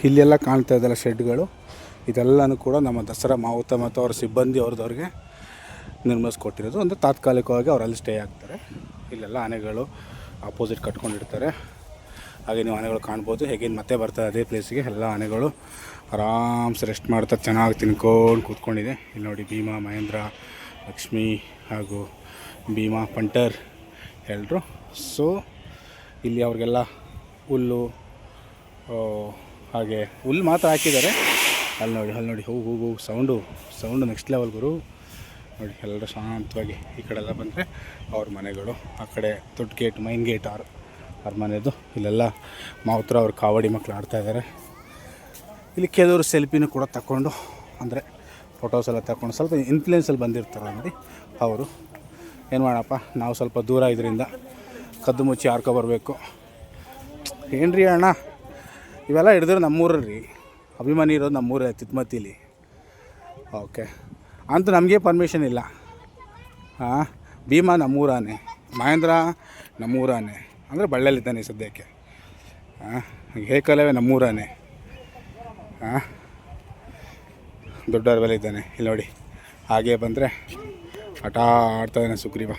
ಇಲ್ಲೆಲ್ಲ ಕಾಣ್ತಾ ಇದ್ದಲ್ಲ ಶೆಡ್ಗಳು, ಇದೆಲ್ಲನೂ ಕೂಡ ನಮ್ಮ ದಸರಾ ಮಾವುತ ಮತ್ತು ಅವರ ಸಿಬ್ಬಂದಿ ಅವ್ರದವ್ರಿಗೆ ನಿರ್ಮಿಸ್ಕೊಟ್ಟಿರೋದು. ಒಂದು ತಾತ್ಕಾಲಿಕವಾಗಿ ಅವರಲ್ಲಿ ಸ್ಟೇ ಆಗ್ತಾರೆ. ಇಲ್ಲೆಲ್ಲ ಆನೆಗಳು ಆಪೋಸಿಟ್ ಕಟ್ಕೊಂಡಿರ್ತಾರೆ. ಹಾಗೆ ನೀವು ಆನೆಗಳು ಕಾಣ್ಬೋದು. ಹೇಗೇನು ಮತ್ತೆ ಬರ್ತಾರೆ ಅದೇ ಪ್ಲೇಸಿಗೆ. ಎಲ್ಲ ಆನೆಗಳು ಆರಾಮ್ಸೆ ರೆಸ್ಟ್ ಮಾಡ್ತಾ ಚೆನ್ನಾಗಿ ತಿನ್ಕೊಂಡು ಕೂತ್ಕೊಂಡಿದೆ. ಇಲ್ಲಿ ನೋಡಿ, ಭೀಮಾ, ಮಹೇಂದ್ರ, ಲಕ್ಷ್ಮಿ ಹಾಗೂ ಭೀಮಾ, ಪಂಟರ್ ಎಲ್ಲರೂ. ಸೊ ಇಲ್ಲಿ ಅವ್ರಿಗೆಲ್ಲ ಹುಲ್ಲು, ಹಾಗೆ ಹುಲ್ಲು ಮಾತ್ರ ಹಾಕಿದ್ದಾರೆ. ಅಲ್ಲಿ ನೋಡಿ ಹೋಗು ಸೌಂಡು ನೆಕ್ಸ್ಟ್ ಲೆವೆಲ್ ಗುರು. ನೋಡಿ ಎಲ್ಲರೂ ಶಾಂತವಾಗಿ ಈ ಕಡೆ ಎಲ್ಲ ಬಂದರೆ ಅವ್ರ ಮನೆಗಳು. ಆ ಕಡೆ ದೊಡ್ಡ ಗೇಟ್, ಮೈನ್ ಗೇಟ್ ಅವ್ರ ಮನೆಯದು. ಇಲ್ಲೆಲ್ಲ ಮಾವುತರ ಅವ್ರ ಕಾವಡಿ ಮಕ್ಕಳು ಆಡ್ತಾಯಿದ್ದಾರೆ. ಇಲ್ಲಿ ಕೆಲವರು ಸೆಲ್ಫಿನೂ ಕೂಡ ತಗೊಂಡು, ಅಂದರೆ ಫೋಟೋಸ್ ಎಲ್ಲ ತಗೊಂಡು ಸ್ವಲ್ಪ ಇನ್ಫ್ಲೂಯೆನ್ಸಲ್ಲಿ ಬಂದಿರ್ತಾರೆ ನೋಡಿ ಅವರು. ಏನು ಮಾಡಪ್ಪ, ನಾವು ಸ್ವಲ್ಪ ದೂರ ಇದರಿಂದ ಕದ್ದು ಮುಚ್ಚಿ ಬರಬೇಕು. ಏನ್ರಿ ಅಣ್ಣ, ಇವೆಲ್ಲ ಹಿಡಿದ್ರೆ ನಮ್ಮೂರಲ್ಲಿ ಅಭಿಮಾನಿ ಇರೋದು ನಮ್ಮೂರಲ್ಲಿ ತಿತ್ಮತಿಲಿ. ಓಕೆ, ಅಂತೂ ನಮಗೆ ಪರ್ಮಿಷನ್ ಇಲ್ಲ. ಭೀಮಾ ನಮ್ಮೂರಾನೆ, ಮಹೇಂದ್ರ ನಮ್ಮೂರಾನೆ, ಅಂದರೆ ಬಳ್ಳಿಯಲ್ಲಿದ್ದಾನೆ ಸದ್ಯಕ್ಕೆ. ಹೇಕಲವೇ ನಮ್ಮೂರಾನೆ, ದೊಡ್ಡವ್ರ ಬೆಲೆ ಇದ್ದಾನೆ. ಇಲ್ಲಿ ನೋಡಿ, ಹಾಗೆ ಬಂದರೆ ಆಟ ಆಡ್ತಾಯಿದ್ದಾನೆ ಸುಗ್ರೀವ.